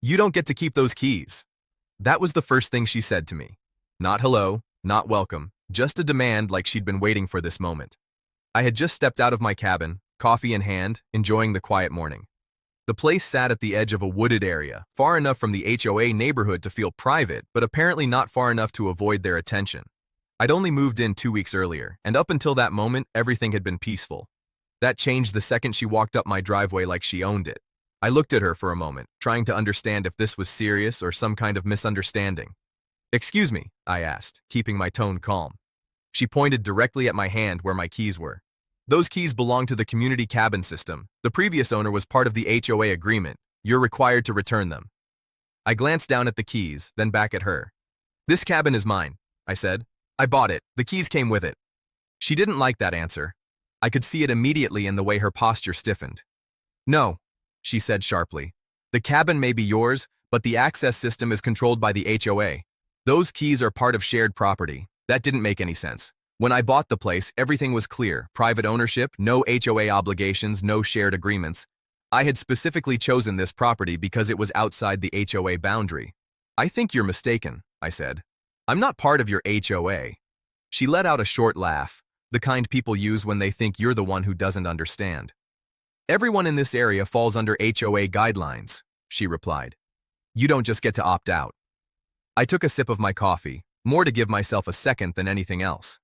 You don't get to keep those keys. That was the first thing she said to me. Not hello, not welcome, just a demand like she'd been waiting for this moment. I had just stepped out of my cabin, coffee in hand, enjoying the quiet morning. The place sat at the edge of a wooded area, far enough from the HOA neighborhood to feel private, but apparently not far enough to avoid their attention. I'd only moved in 2 weeks earlier, and up until that moment, everything had been peaceful. That changed the second she walked up my driveway like she owned it. I looked at her for a moment, trying to understand if this was serious or some kind of misunderstanding. "Excuse me," I asked, keeping my tone calm. She pointed directly at my hand where my keys were. "Those keys belong to the community cabin system. The previous owner was part of the HOA agreement. You're required to return them." I glanced down at the keys, then back at her. "This cabin is mine," I said. "I bought it. The keys came with it." She didn't like that answer. I could see it immediately in the way her posture stiffened. "No," she said sharply. "The cabin may be yours, but the access system is controlled by the HOA. Those keys are part of shared property." That didn't make any sense. When I bought the place, everything was clear. Private ownership, no HOA obligations, no shared agreements. I had specifically chosen this property because it was outside the HOA boundary. "I think you're mistaken," I said. "I'm not part of your HOA." She let out a short laugh, the kind people use when they think you're the one who doesn't understand. "Everyone in this area falls under HOA guidelines," she replied. "You don't just get to opt out." I took a sip of my coffee, more to give myself a second than anything else.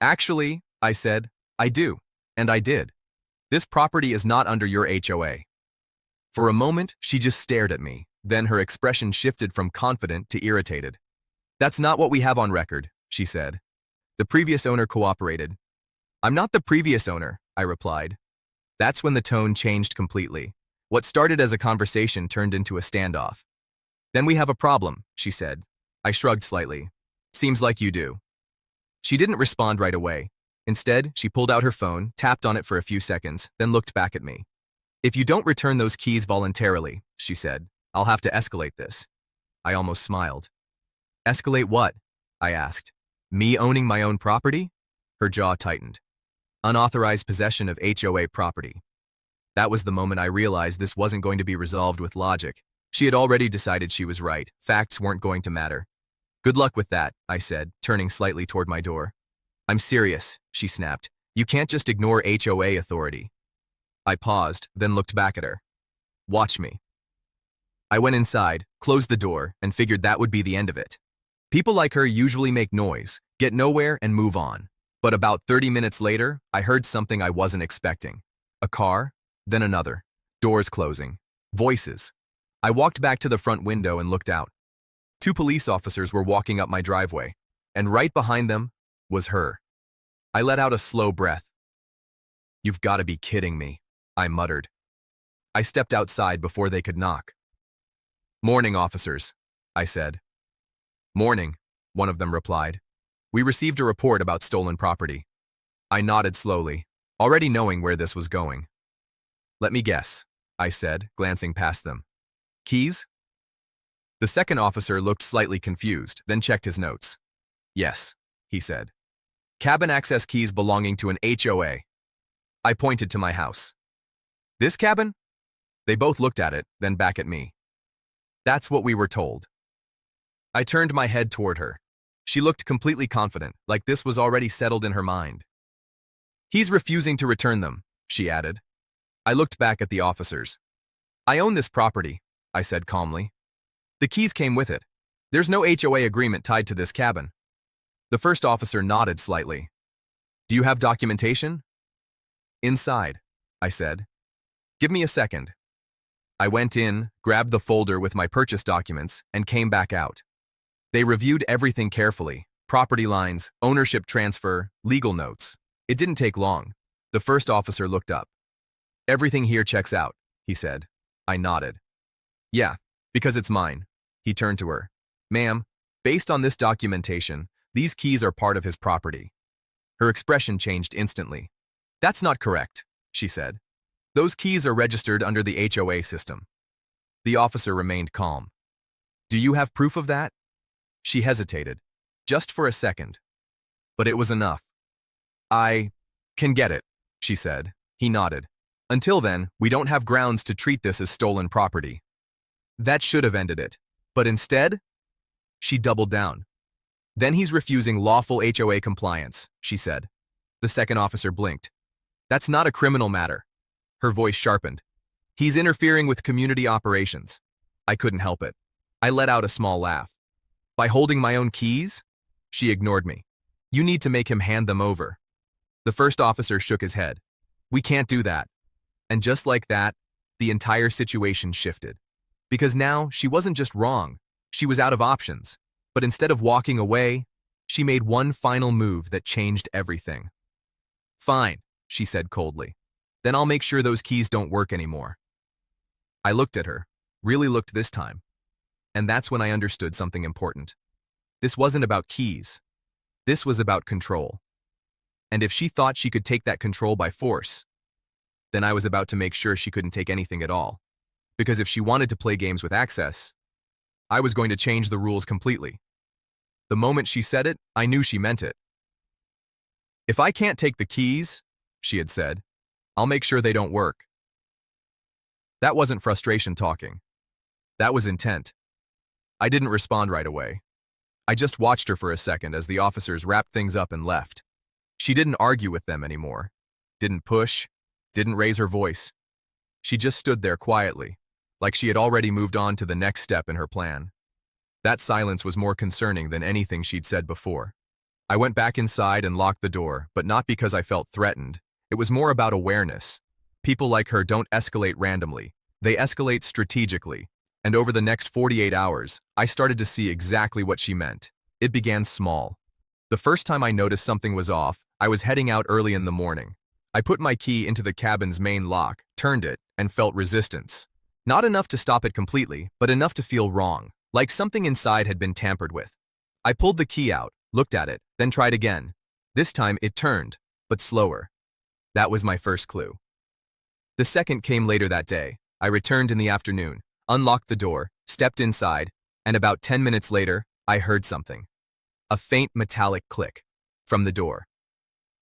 "Actually," I said, "I do, and I did. This property is not under your HOA." For a moment, she just stared at me, then her expression shifted from confident to irritated. "That's not what we have on record," she said. "The previous owner cooperated." "I'm not the previous owner," I replied. That's when the tone changed completely. What started as a conversation turned into a standoff. "Then we have a problem," she said. I shrugged slightly. "Seems like you do." She didn't respond right away. Instead, she pulled out her phone, tapped on it for a few seconds, then looked back at me. "If you don't return those keys voluntarily," she said, "I'll have to escalate this." I almost smiled. "Escalate what?" I asked. "Me owning my own property?" Her jaw tightened. "Unauthorized possession of HOA property." That was the moment I realized this wasn't going to be resolved with logic. She had already decided she was right. Facts weren't going to matter. "Good luck with that," I said, turning slightly toward my door. "I'm serious," she snapped. "You can't just ignore HOA authority." I paused, then looked back at her. "Watch me." I went inside, closed the door, and figured that would be the end of it. People like her usually make noise, get nowhere, and move on. But about 30 minutes later, I heard something I wasn't expecting. A car, then another. Doors closing. Voices. I walked back to the front window and looked out. 2 police officers were walking up my driveway, and right behind them was her. I let out a slow breath. "You've got to be kidding me," I muttered. I stepped outside before they could knock. "Morning, officers," I said. "Morning," one of them replied. "We received a report about stolen property." I nodded slowly, already knowing where this was going. "Let me guess," I said, glancing past them. "Keys?" The second officer looked slightly confused, then checked his notes. "Yes," he said. "Cabin access keys belonging to an HOA." I pointed to my house. "This cabin?" They both looked at it, then back at me. "That's what we were told." I turned my head toward her. She looked completely confident, like this was already settled in her mind. "He's refusing to return them," she added. I looked back at the officers. "I own this property," I said calmly. "The keys came with it. There's no HOA agreement tied to this cabin." The first officer nodded slightly. "Do you have documentation?" "Inside," I said. "Give me a second." I went in, grabbed the folder with my purchase documents, and came back out. They reviewed everything carefully: property lines, ownership transfer, legal notes. It didn't take long. The first officer looked up. "Everything here checks out," he said. I nodded. "Yeah, because it's mine." He turned to her. "Ma'am, based on this documentation, these keys are part of his property." Her expression changed instantly. "That's not correct," she said. "Those keys are registered under the HOA system." The officer remained calm. "Do you have proof of that?" She hesitated, just for a second. But it was enough. "I can get it," she said. He nodded. "Until then, we don't have grounds to treat this as stolen property." That should have ended it. But instead, she doubled down. Then he's refusing lawful HOA compliance, she said. The second officer blinked. That's not a criminal matter. Her voice sharpened. He's interfering with community operations. I couldn't help it. I let out a small laugh. By holding my own keys? She ignored me. You need to make him hand them over. The first officer shook his head. We can't do that. And just like that, the entire situation shifted. Because now she wasn't just wrong, she was out of options. But instead of walking away, she made one final move that changed everything. Fine, she said coldly. Then I'll make sure those keys don't work anymore. I looked at her, really looked this time. And that's when I understood something important. This wasn't about keys. This was about control. And if she thought she could take that control by force, then I was about to make sure she couldn't take anything at all. Because if she wanted to play games with access, I was going to change the rules completely. The moment she said it, I knew she meant it. If I can't take the keys, she had said, I'll make sure they don't work. That wasn't frustration talking. That was intent. I didn't respond right away. I just watched her for a second as the officers wrapped things up and left. She didn't argue with them anymore. Didn't push. Didn't raise her voice. She just stood there quietly, like she had already moved on to the next step in her plan. That silence was more concerning than anything she'd said before. I went back inside and locked the door, but not because I felt threatened. It was more about awareness. People like her don't escalate randomly. They escalate strategically. And over the next 48 hours, I started to see exactly what she meant. It began small. The first time I noticed something was off, I was heading out early in the morning. I put my key into the cabin's main lock, turned it, and felt resistance. Not enough to stop it completely, but enough to feel wrong, like something inside had been tampered with. I pulled the key out, looked at it, then tried again. This time it turned, but slower. That was my first clue. The second came later that day. I returned in the afternoon, unlocked the door, stepped inside, and about 10 minutes later, I heard something. A faint metallic click from the door.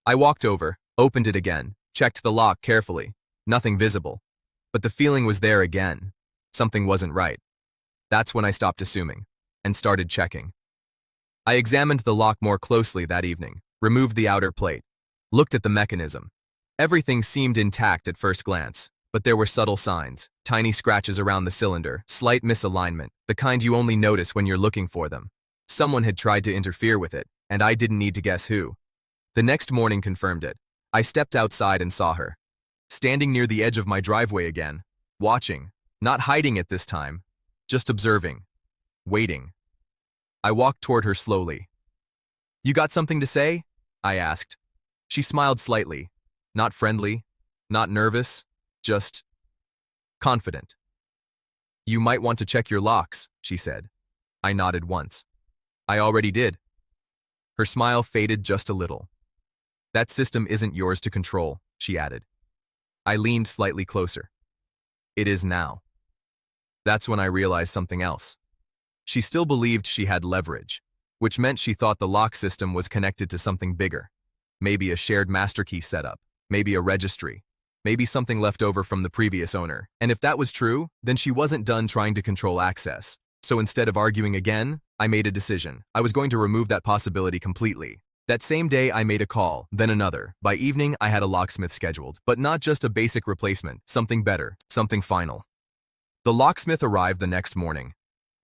I walked over, opened it again, checked the lock carefully. Nothing visible. But the feeling was there again. Something wasn't right. That's when I stopped assuming and started checking. I examined the lock more closely that evening, removed the outer plate, looked at the mechanism. Everything seemed intact at first glance, but there were subtle signs, tiny scratches around the cylinder, slight misalignment, the kind you only notice when you're looking for them. Someone had tried to interfere with it, and I didn't need to guess who. The next morning confirmed it. I stepped outside and saw her, standing near the edge of my driveway again, watching, not hiding at this time, just observing, waiting. I walked toward her slowly. You got something to say? I asked. She smiled slightly, not friendly, not nervous, just confident. You might want to check your locks, she said. I nodded once. I already did. Her smile faded just a little. That system isn't yours to control, she added. I leaned slightly closer. It is now. That's when I realized something else. She still believed she had leverage, which meant she thought the lock system was connected to something bigger. Maybe a shared master key setup, maybe a registry, maybe something left over from the previous owner. And if that was true, then she wasn't done trying to control access. So instead of arguing again, I made a decision. I was going to remove that possibility completely. That same day, I made a call, then another. By evening, I had a locksmith scheduled, but not just a basic replacement, something better, something final. The locksmith arrived the next morning.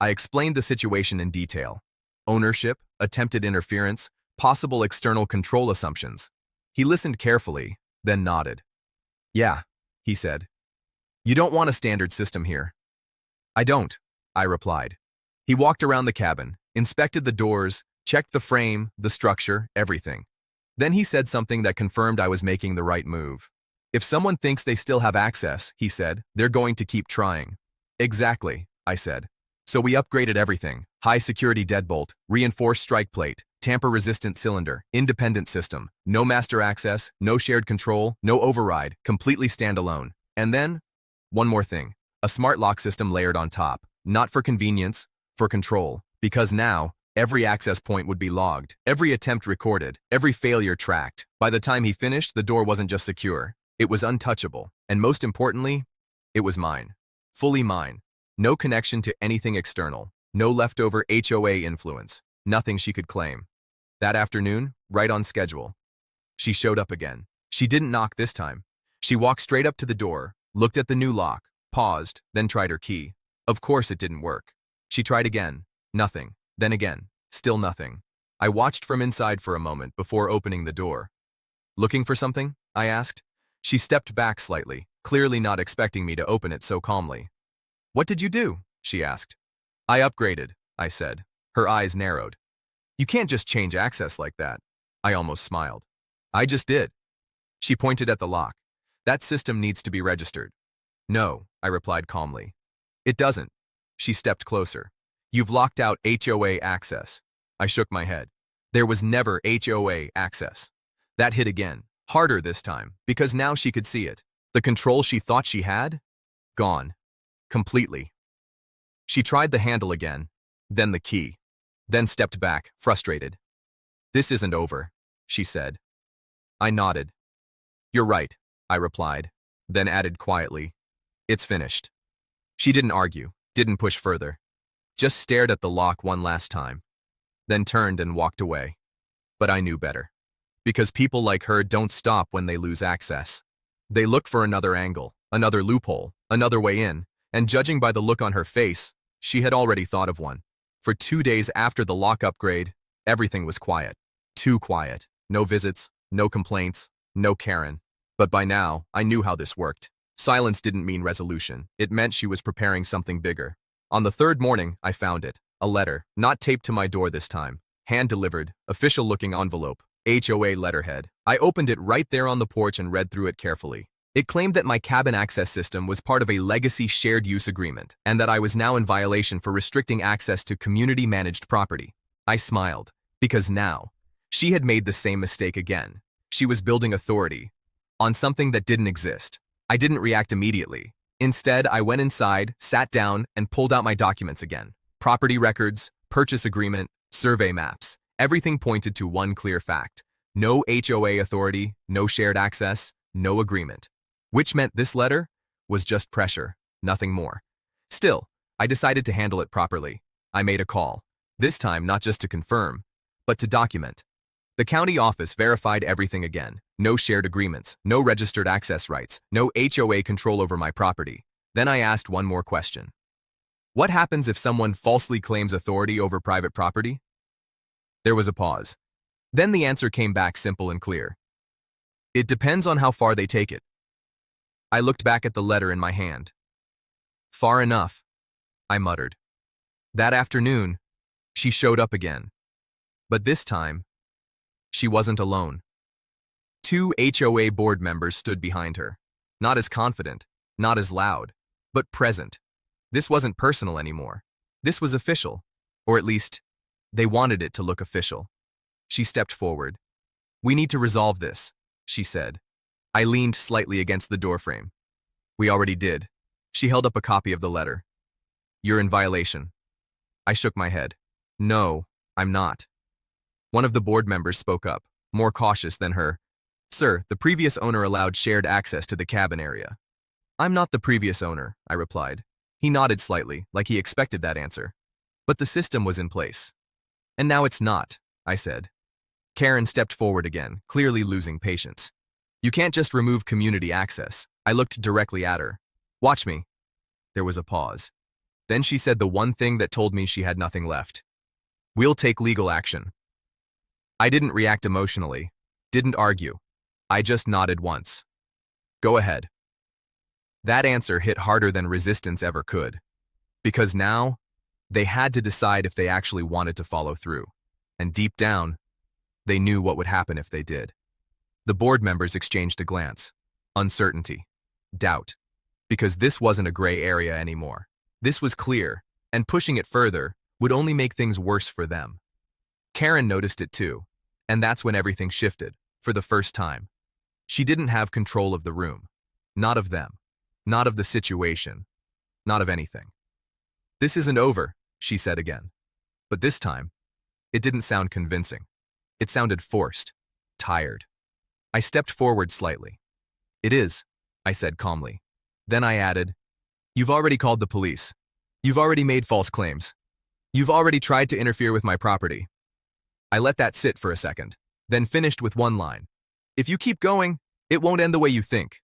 I explained the situation in detail. Ownership, attempted interference, possible external control assumptions. He listened carefully, then nodded. Yeah, he said. You don't want a standard system here. I don't, I replied. He walked around the cabin, inspected the doors, checked the frame, the structure, everything. Then he said something that confirmed I was making the right move. If someone thinks they still have access, he said, they're going to keep trying. Exactly, I said. So we upgraded everything. High security deadbolt, reinforced strike plate, tamper-resistant cylinder, independent system, no master access, no shared control, no override, completely standalone. And then, one more thing, a smart lock system layered on top, not for convenience, for control. Because now, every access point would be logged, every attempt recorded, every failure tracked. By the time he finished, the door wasn't just secure, it was untouchable. And most importantly, it was mine. Fully mine. No connection to anything external. No leftover HOA influence. Nothing she could claim. That afternoon, right on schedule, she showed up again. She didn't knock this time. She walked straight up to the door, looked at the new lock, paused, then tried her key. Of course it didn't work. She tried again. Nothing. Then again. Still nothing. I watched from inside for a moment before opening the door. "Looking for something?" I asked. She stepped back slightly, clearly not expecting me to open it so calmly. "What did you do?" she asked. "I upgraded," I said. Her eyes narrowed. "You can't just change access like that." I almost smiled. "I just did." She pointed at the lock. "That system needs to be registered." "No," I replied calmly. "It doesn't." She stepped closer. "You've locked out HOA access." I shook my head. There was never HOA access. That hit again, harder this time, because now she could see it. The control she thought she had? Gone. Completely. She tried the handle again, then the key, then stepped back, frustrated. "This isn't over," she said. I nodded. "You're right," I replied, then added quietly, "It's finished." She didn't argue, didn't push further, just stared at the lock one last time, then turned and walked away. But I knew better. Because people like her don't stop when they lose access. They look for another angle, another loophole, another way in, and judging by the look on her face, she had already thought of one. For 2 days after the lock upgrade, everything was quiet. Too quiet. No visits, no complaints, no Karen. But by now, I knew how this worked. Silence didn't mean resolution. It meant she was preparing something bigger. On the third morning, I found it. A letter, not taped to my door this time. Hand-delivered, official-looking envelope. HOA letterhead. I opened it right there on the porch and read through it carefully. It claimed that my cabin access system was part of a legacy shared use agreement, and that I was now in violation for restricting access to community-managed property. I smiled, because now, she had made the same mistake again. She was building authority on something that didn't exist. I didn't react immediately. Instead, I went inside, sat down, and pulled out my documents again. Property records, purchase agreement, survey maps. Everything pointed to one clear fact. No HOA authority, no shared access, no agreement. Which meant this letter was just pressure, nothing more. Still, I decided to handle it properly. I made a call. This time not just to confirm, but to document. The county office verified everything again. No shared agreements, no registered access rights, no HOA control over my property. Then I asked one more question. What happens if someone falsely claims authority over private property? There was a pause. Then the answer came back simple and clear. It depends on how far they take it. I looked back at the letter in my hand. Far enough, I muttered. That afternoon, she showed up again. But this time, she wasn't alone. 2 HOA board members stood behind her. Not as confident, not as loud, but present. This wasn't personal anymore. This was official. Or at least, they wanted it to look official. She stepped forward. "We need to resolve this," she said. I leaned slightly against the doorframe. "We already did." She held up a copy of the letter. "You're in violation." I shook my head. "No, I'm not." One of the board members spoke up, more cautious than her. "Sir, the previous owner allowed shared access to the cabin area." "I'm not the previous owner," I replied. He nodded slightly, like he expected that answer. "But the system was in place." "And now it's not," I said. Karen stepped forward again, clearly losing patience. "You can't just remove community access." I looked directly at her. "Watch me." There was a pause. Then she said the one thing that told me she had nothing left. "We'll take legal action." I didn't react emotionally, didn't argue. I just nodded once. "Go ahead." That answer hit harder than resistance ever could. Because now, they had to decide if they actually wanted to follow through. And deep down, they knew what would happen if they did. The board members exchanged a glance. Uncertainty. Doubt. Because this wasn't a gray area anymore. This was clear, and pushing it further would only make things worse for them. Karen noticed it too, and that's when everything shifted, for the first time. She didn't have control of the room. Not of them. Not of the situation. Not of anything. "This isn't over," she said again. But this time, it didn't sound convincing. It sounded forced, tired. I stepped forward slightly. "It is," I said calmly. Then I added, "You've already called the police." You've already made false claims. You've already tried to interfere with my property. I let that sit for a second, then finished with one line. If you keep going, it won't end the way you think.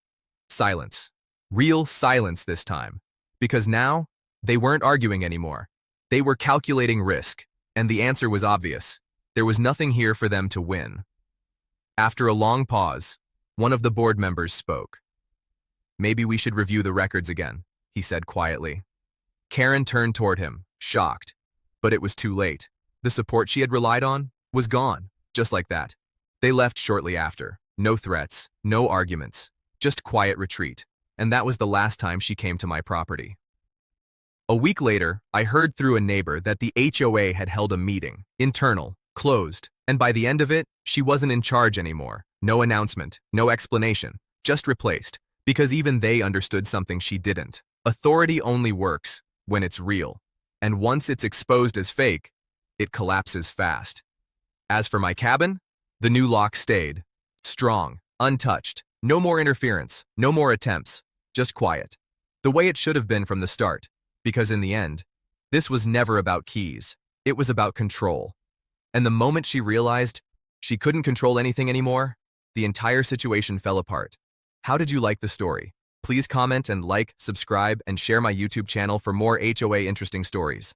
Silence. Real silence this time. Because now, they weren't arguing anymore. They were calculating risk, and the answer was obvious. There was nothing here for them to win. After a long pause, one of the board members spoke. Maybe we should review the records again, he said quietly. Karen turned toward him, shocked. But it was too late. The support she had relied on was gone, just like that. They left shortly after. No threats, no arguments, just quiet retreat. And that was the last time she came to my property. A week later, I heard through a neighbor that the HOA had held a meeting, internal, closed, and by the end of it, she wasn't in charge anymore. No announcement, no explanation, just replaced, because even they understood something she didn't. Authority only works when it's real, and once it's exposed as fake, it collapses fast. As for my cabin, the new lock stayed, strong, untouched, no more interference, no more attempts, just quiet, the way it should have been from the start, because in the end, this was never about keys, it was about control. And the moment she realized she couldn't control anything anymore, the entire situation fell apart. How did you like the story? Please comment and like, subscribe, and share my YouTube channel for more HOA interesting stories.